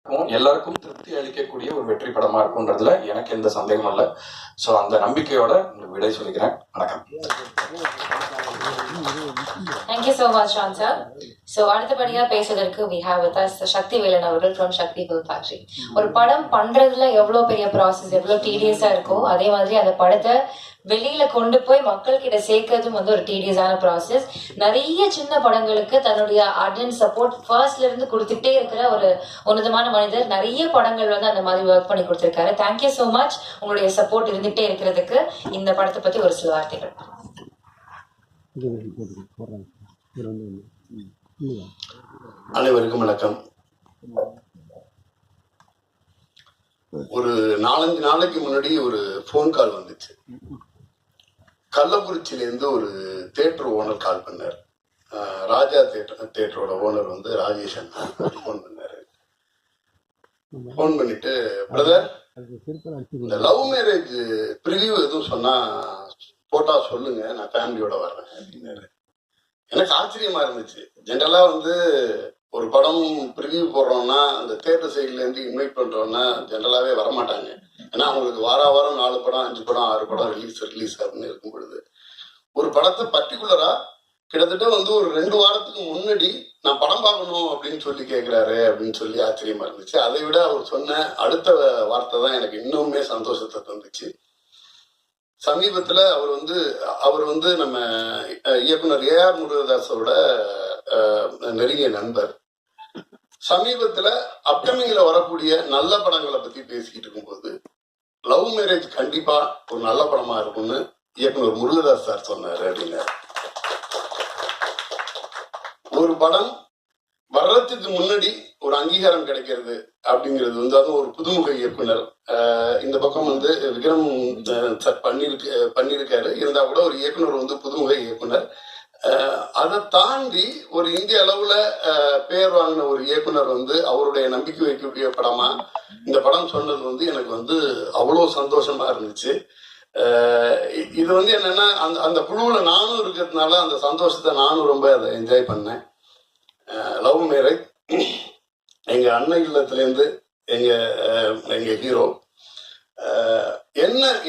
எல்லாருக்கும் திருப்தி அளிக்கக்கூடிய ஒரு வெற்றி படமா இருக்கும்ன்றதுல எனக்கு எந்த சந்தேகமும் இல்லை. ஸோ அந்த நம்பிக்கையோட உங்களுக்கு விடை சொல்லிக்கிறேன். வணக்கம். Thank you so much, Ron sir. So அடுத்தபடியா பேசுவதற்கு we have with us சக்தி வேலன் அவர்கள் from சக்தி Film Factory. ஒரு படம் பண்றதுல எவ்வளவு பெரிய ப்ராசஸ், எவ்வளவு டீடியஸா இருக்கோ அதே மாதிரி அந்த படத்தை வெளியில கொண்டு போய் மக்கள் கிட்ட சேர்க்கறதும் வந்து ஒரு டீடியஸான ப்ராசஸ். நிறைய சின்ன படங்களுக்கு தன்னுடைய ஆடியன்ஸ் சப்போர்ட் ஃபர்ஸ்ட்ல இருந்து கொடுத்துட்டே இருக்கிற ஒரு உன்னதமான மனிதர். நிறைய படங்கள் வந்து அந்த மாதிரி ஒர்க் பண்ணி கொடுத்திருக்காரு. தேங்க்யூ சோ மச் உங்களுடைய சப்போர்ட் இருந்துட்டே இருக்கிறதுக்கு. இந்த படத்தை பத்தி ஒரு சில வார்த்தைகள். அனைவருக்கும் வணக்கம். ஒரு 4-5 நாளைக்கு முன்னாடி ஒரு ஃபோன் கால் வந்துச்சு. கள்ளக்குறிச்சியிலேருந்து ஒரு தியேட்டர் ஓனர் கால் பண்ணார். ராஜா தியேட்டரோட ஓனர் வந்து ராஜேஷ் அண்ணா ஃபோன் பண்ணாரு. ஃபோன் பண்ணிட்டு, பிரதர் இந்த லவ் மேரேஜ் ப்ரிவியூ எதுவும் சொன்னா போட்டா சொல்லுங்க, நான் ஃபேமிலியோட வர்றேன் அப்படின்னாரு. எனக்கு ஆச்சரியமா இருந்துச்சு. ஜென்ரலா வந்து ஒரு படம் ப்ரிவியூ போடுறோம்னா அந்த தியேட்டர் சைட்லேருந்து இன்வைட் பண்ணுறோம்னா ஜென்ரலாகவே வரமாட்டாங்க. ஏன்னா அவங்களுக்கு வாரம் 4 படம் 5 படம் 6 படம் ரிலீஸ் அப்படின்னு இருக்கும் பொழுது ஒரு படத்தை பர்டிகுலராக கிட்டத்தட்ட வந்து ஒரு 2 வாரத்துக்கு முன்னாடி நான் படம் பார்க்கணும் அப்படின்னு சொல்லி கேட்குறாரு அப்படின்னு சொல்லி ஆச்சரியமா இருந்துச்சு. அதை விட அவர் சொன்ன அடுத்த வார்த்தை தான் எனக்கு இன்னுமே சந்தோஷத்தை தந்துச்சு. சமீபத்தில் அவர் வந்து நம்ம இயக்குனர் ஏஆர் முருகதாஸோட நெருங்கிய நண்பர். சமீபத்துல அப்கமிங்ல வரக்கூடிய நல்ல படங்களை பத்தி பேசிக்கிட்டு இருக்கும்போது லவ் மேரேஜ் கண்டிப்பா ஒரு நல்ல படமா இருக்கும்னு இயக்குனர் முருகதாஸ் சார் சொன்னாரு அப்படின்னாரு. ஒரு படம் வர்றதுக்கு முன்னாடி ஒரு அங்கீகாரம் கிடைக்கிறது அப்படிங்கிறது வந்து அதுவும் ஒரு புதுமுக இயக்குனர். இந்த பக்கம் வந்து விக்ரம் சார் பண்ணியிருக்காரு. இருந்தா கூட ஒரு இயக்குனர் வந்து புதுமுக இயக்குனர். அதை தாண்டி ஒரு இந்திய அளவுல பேர் வாங்கின ஒரு இயக்குனர் வந்து அவருடைய நம்பிக்கை வைக்கக்கூடிய படமா இந்த படம் சொன்னது வந்து எனக்கு வந்து அவ்வளோ சந்தோஷமா இருந்துச்சு. இது வந்து என்னன்னா அந்த குழுவுல நானும் இருக்கிறதுனால அந்த சந்தோஷத்தை நானும் ரொம்ப அதை என்ஜாய் பண்ணேன். லவ் மேரேஜ் எங்க அண்ணன் இல்லத்துலேருந்து எங்க ஹீரோ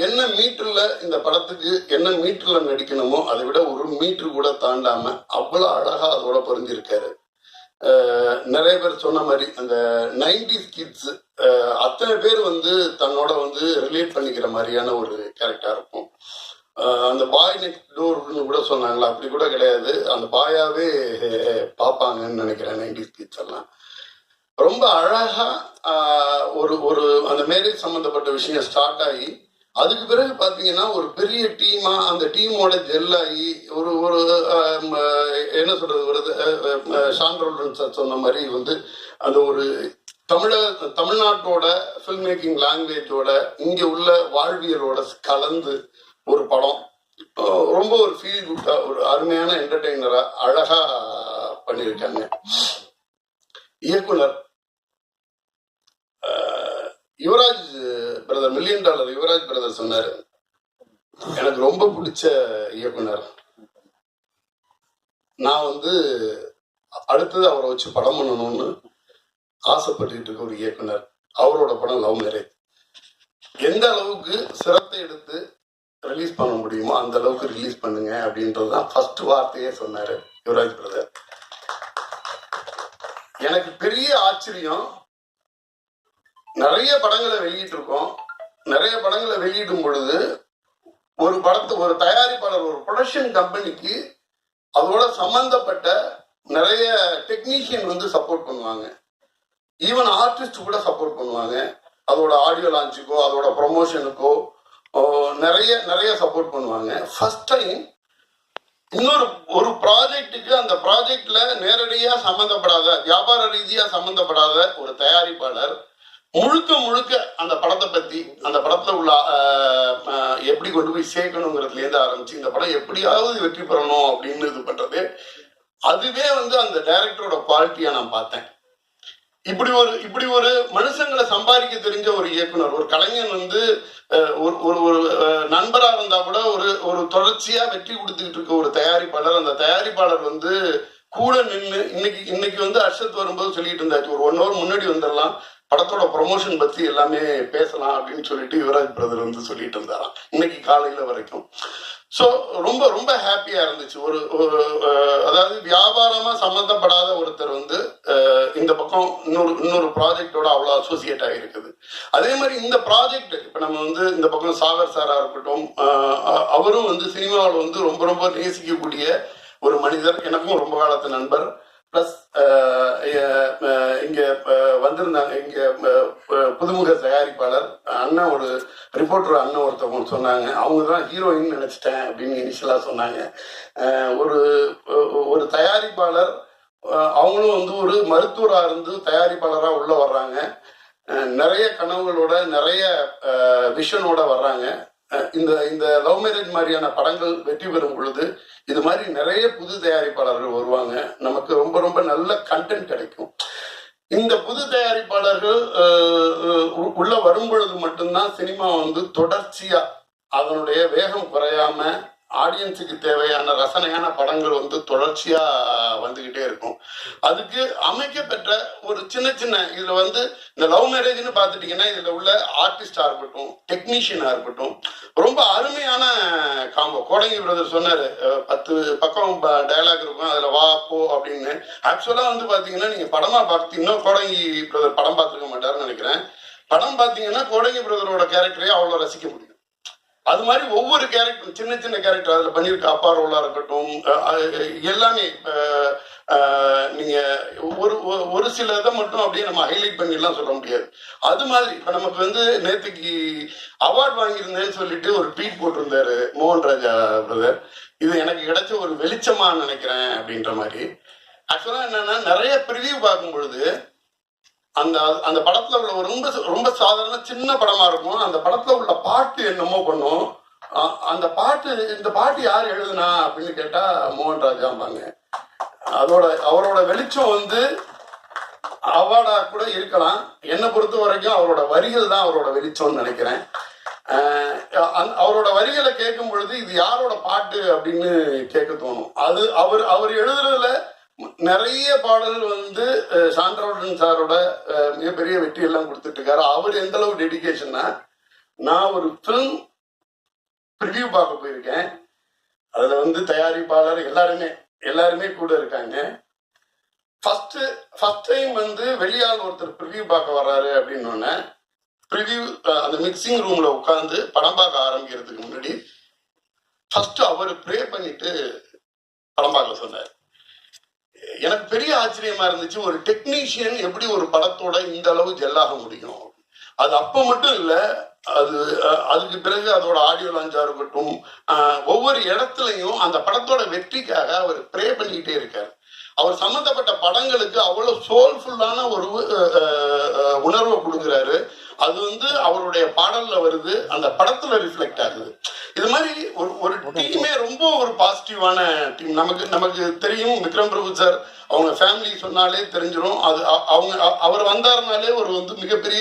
என்ன மீட்டர்ல இந்த படத்துக்கு என்ன மீட்டர்ல நடிக்கணுமோ அதை விட ஒரு மீட்டர் கூட தாண்டாம அவ்வளவு அழகா அதோட பொருந்திருக்காரு. நிறைய பேர் சொன்ன மாதிரி அந்த 90s கிட்ஸ் அத்தனை பேர் வந்து தன்னோட வந்து ரிலேட் பண்ணிக்கிற மாதிரியான ஒரு கேரக்டரா இருக்கும். அந்த பாய் நெக்ஸ்ட் டோர்னு கூட சொன்னாங்களா, அப்படி கூட கிடையாது. அந்த பாயாவே பார்ப்பாங்கன்னு நினைக்கிறேன் 90s கிட்ஸ் எல்லாம். ரொம்ப அழகா ஒரு அந்த மேரேஜ் சம்பந்தப்பட்ட விஷயம் ஸ்டார்ட் ஆகி அதுக்கு பிறகு பாத்தீங்கன்னா ஒரு பெரிய டீமா அந்த டீமோட ஜெல்லாகி ஒரு என்ன சொல்றது வருது ஷான்ரோல்டன் சார் சொன்ன மாதிரி வந்து அந்த ஒரு தமிழ்நாட்டோட ஃபில்ம் மேக்கிங் லாங்குவேஜோட இங்க உள்ள வாழ்வியலோட கலந்து ஒரு படம் ரொம்ப ஒரு ஃபீல் குட்டா ஒரு அருமையான என்டர்டெய்னரா அழகா பண்ணியிருக்காங்க. இயக்குனர் Yuvraj brother, $1 million Yuvraj brother சொன்னாரு, எனக்கு ரொம்ப பிடிச்ச இயக்குனர், நான் வந்து அடுத்தது அவரை வச்சு படம் பண்ணணும்னு ஆசைப்பட்டுக்கிட்டு இருக்க ஒரு இயக்குனர். அவரோட படம் லவ் மேரேஜ் எந்த அளவுக்கு சிரத்தை எடுத்து ரிலீஸ் பண்ண முடியுமோ அந்த அளவுக்கு ரிலீஸ் பண்ணுங்க அப்படின்றதுதான் ஃபர்ஸ்ட் வார்த்தையே சொன்னாரு யுவராஜ் பிரதர். எனக்கு பெரிய ஆச்சரியம், நிறைய படங்களை வெளியிட்டு இருக்கோம். நிறைய படங்களை வெளியிடும் பொழுது ஒரு தயாரிப்பாளர் ஒரு ப்ரொடக்ஷன் கம்பெனிக்கு அதோட சம்பந்தப்பட்ட நிறைய டெக்னீஷியன் வந்து சப்போர்ட் பண்ணுவாங்க. ஈவன் ஆர்டிஸ்ட் கூட சப்போர்ட் பண்ணுவாங்க. அதோட ஆடியோ லான்ச்சுக்கோ அதோட ப்ரொமோஷனுக்கோ நிறைய சப்போர்ட் பண்ணுவாங்க. ஃபர்ஸ்ட் டைம் ஒரு ப்ராஜெக்டுக்கு அந்த ப்ராஜெக்ட்ல நேரடியா சம்பந்தப்படாத வியாபார ரீதியா சம்பந்தப்படாத ஒரு தயாரிப்பாளர் முழுக்க அந்த படத்தை பத்தி அந்த படத்துல உள்ள எப்படி கொண்டு போய் சேர்க்கணுங்கிறதுல இருந்து ஆரம்பிச்சு இந்த படம் எப்படியாவது வெற்றி பெறணும் அப்படின்னு இது பண்றது, அதுவே வந்து அந்த டைரக்டரோட குவாலிட்டியா நான் பார்த்தேன். இப்படி ஒரு மனுஷங்களை சம்பாதிக்க தெரிஞ்ச ஒரு இயக்குனர், ஒரு கலைஞன் வந்து ஒரு நண்பரா இருந்தா கூட ஒரு தொடர்ச்சியா வெற்றி கொடுத்துக்கிட்டு இருக்க ஒரு தயாரிப்பாளர். அந்த தயாரிப்பாளர் வந்து கூட நின்று இன்னைக்கு வந்து அர்ஷத் வரும்போது சொல்லிட்டு இருந்தாச்சு, ஒரு 1 hour முன்னாடி வந்துடலாம், படத்தோட ப்ரொமோஷன் பத்தி எல்லாமே பேசலாம் அப்படின்னு சொல்லிட்டு யுவராஜ் பிரதர் வந்து சொல்லிட்டு இருந்தாராம் இன்னைக்கு காலையில வரைக்கும். ஸோ ரொம்ப ரொம்ப ஹாப்பியா இருந்துச்சு. அதாவது வியாபாரமா சம்மந்தப்படாத ஒருத்தர் வந்து இந்த பக்கம் இன்னொரு ப்ராஜெக்டோட அவ்வளோ அசோசியேட் ஆகிருக்குது. அதே மாதிரி இந்த ப்ராஜெக்ட் இப்போ நம்ம வந்து இந்த பக்கம் சாகர் சாரா இருக்கட்டும், அவரும் வந்து சினிமாவில் வந்து ரொம்ப ரொம்ப நேசிக்கக்கூடிய ஒரு மனிதர், எனக்கும் ரொம்ப காலத்து நண்பர். ப்ளஸ் இங்க வந்திருந்தாங்க இங்க புதுமுக தயாரிப்பாளர் அண்ணன், ஒரு ரிப்போர்ட்டர் அண்ணன் ஒருத்தவங்க சொன்னாங்க, அவங்க தான் ஹீரோயின் நினைச்சிட்டேன் அப்படின்னு இனிஷியலா சொன்னாங்க. ஒரு தயாரிப்பாளர், அவங்களும் வந்து ஒரு மருத்துவராக இருந்து தயாரிப்பாளராக உள்ள வர்றாங்க. நிறைய கனவுகளோட நிறைய விஷனோட வர்றாங்க. இந்த லவ் மேரேஜ் மாதிரியான படங்கள் வெற்றி பெறும் பொழுது இது மாதிரி நிறைய புது தயாரிப்பாளர்கள் வருவாங்க. நமக்கு ரொம்ப ரொம்ப நல்ல கண்டென்ட் கிடைக்கும். இந்த புது தயாரிப்பாளர்கள் உள்ள வரும் பொழுது மட்டும்தான் சினிமா வந்து தொடர்ச்சியா அதனுடைய வேகம் குறையாம ஆடியன்ஸுக்கு தேவையான ரசனையான படங்கள் வந்து தொடர்ச்சியா வந்துகிட்டே இருக்கும். அதுக்கு அமைக்கப்பெற்ற ஒரு சின்ன இதுல வந்து இந்த லவ் மேரேஜ்னு பார்த்துட்டீங்கன்னா இதுல உள்ள ஆர்டிஸ்டா இருக்கட்டும், டெக்னீஷியனா இருக்கட்டும், ரொம்ப அருமையான காம்போ. கோடங்கி பிரதர் சொன்னாரு 10 பக்கம் டயலாக் இருக்கும், அதுல வா போ அப்படின்னு. ஆக்சுவலா வந்து பாத்தீங்கன்னா நீங்க படமா பார்த்தீங்கன்னா கோடங்கி பிரதர் படம் பார்த்துருக்க மாட்டாருன்னு நினைக்கிறேன். படம் பார்த்தீங்கன்னா கோடங்கி பிரதரோட கேரக்டரையே அவ்வளோ ரசிக்க முடியும். அது மாதிரி ஒவ்வொரு கேரக்டரும் சின்ன கேரக்டர் அதுல பண்ணியிருக்க அப்பா ரோலா இருக்கட்டும், எல்லாமே நீங்க ஒரு சில இதை மட்டும் அப்படியே நம்ம ஹைலைட் பண்ணிலாம் சொல்ல முடியாது. அது மாதிரி இப்ப நமக்கு வந்து நேற்றுக்கு அவார்ட் வாங்கியிருந்தேன்னு சொல்லிட்டு ஒரு ட்வீட் போட்டிருந்தாரு மோகன் ராஜா பிரதர். இது எனக்கு கிடைச்ச ஒரு வெளிச்சமா நினைக்கிறேன் அப்படின்ற மாதிரி. ஆக்சுவலா என்னன்னா நிறைய ப்ரிவியூ பார்க்கும் பொழுது அந்த படத்துல உள்ள ஒரு ரொம்ப ரொம்ப சாதாரண சின்ன படமா இருக்கும். அந்த படத்துல உள்ள பாட்டு என்னமோ பண்ணும். இந்த பாட்டு யார் எழுதுனா அப்படின்னு கேட்டா மோகன் ராஜாம்பாங்க. அவரோட வெளிச்சம் வந்து அவார்டா கூட இருக்கலாம். என்னை பொறுத்த வரைக்கும் அவரோட வரிகள் தான் அவரோட வெளிச்சம்னு நினைக்கிறேன். அவரோட வரிகளை கேட்கும் பொழுது இது யாரோட பாட்டு அப்படின்னு கேட்க தோணும். அது அவர் எழுதுறதுல நிறைய பாடல்கள் வந்து சாண்ட்ரோடன் சாரோட மிகப்பெரிய வெற்றி எல்லாம் கொடுத்துட்டு இருக்காரு. அவர் எந்த அளவு டெடிகேஷன்னா, நான் ஒரு ஃபிலிம் ப்ரிவியூ பார்க்க போயிருக்கேன். அதுல வந்து தயாரிப்பாளர் எல்லாருமே கூட இருக்காங்க. ஃபர்ஸ்ட் டைம் வந்து வெளியால் ஒருத்தர் ப்ரிவியூ பார்க்க வர்றாரு அப்படின்னு ப்ரிவியூ அந்த மிக்சிங் ரூம்ல உட்காந்து படம் பார்க்க ஆரம்பிக்கிறதுக்கு முன்னாடி ஃபர்ஸ்ட் அவர் ப்ரே பண்ணிட்டு படம் பார்க்க சொன்னார். எனக்கு பெரிய ஆச்சரியமா இருந்துச்சு, ஒரு டெக்னீஷியன் எப்படி ஒரு படத்தோட இந்த அளவு ஜெல்லாக முடியும். அது அப்ப மட்டும் இல்ல, அதுக்கு பிறகு அதோட ஆடியோ லான்ச்சா இருக்கட்டும், ஒவ்வொரு இடத்துலையும் அந்த படத்தோட வெற்றிக்காக அவர் ப்ரே பண்ணிக்கிட்டே இருக்காரு. அவர் சம்பந்தப்பட்ட படங்களுக்கு அவ்வளவு சோல்ஃபுல்லான ஒரு உணர்வை கொடுக்குறாரு. அது வந்து அவருடைய பாடல்ல வருது, அந்த படத்துல ரிஃப்ளெக்ட் ஆகுது. இது மாதிரி ஒரு டீமே ரொம்ப ஒரு பாசிட்டிவான டீம். நமக்கு தெரியும் விக்ரம் பிரபு சார் அவங்க ஃபேமிலி சொன்னாலே தெரிஞ்சிடும். அவர் வந்தாருனாலே ஒரு வந்து மிகப்பெரிய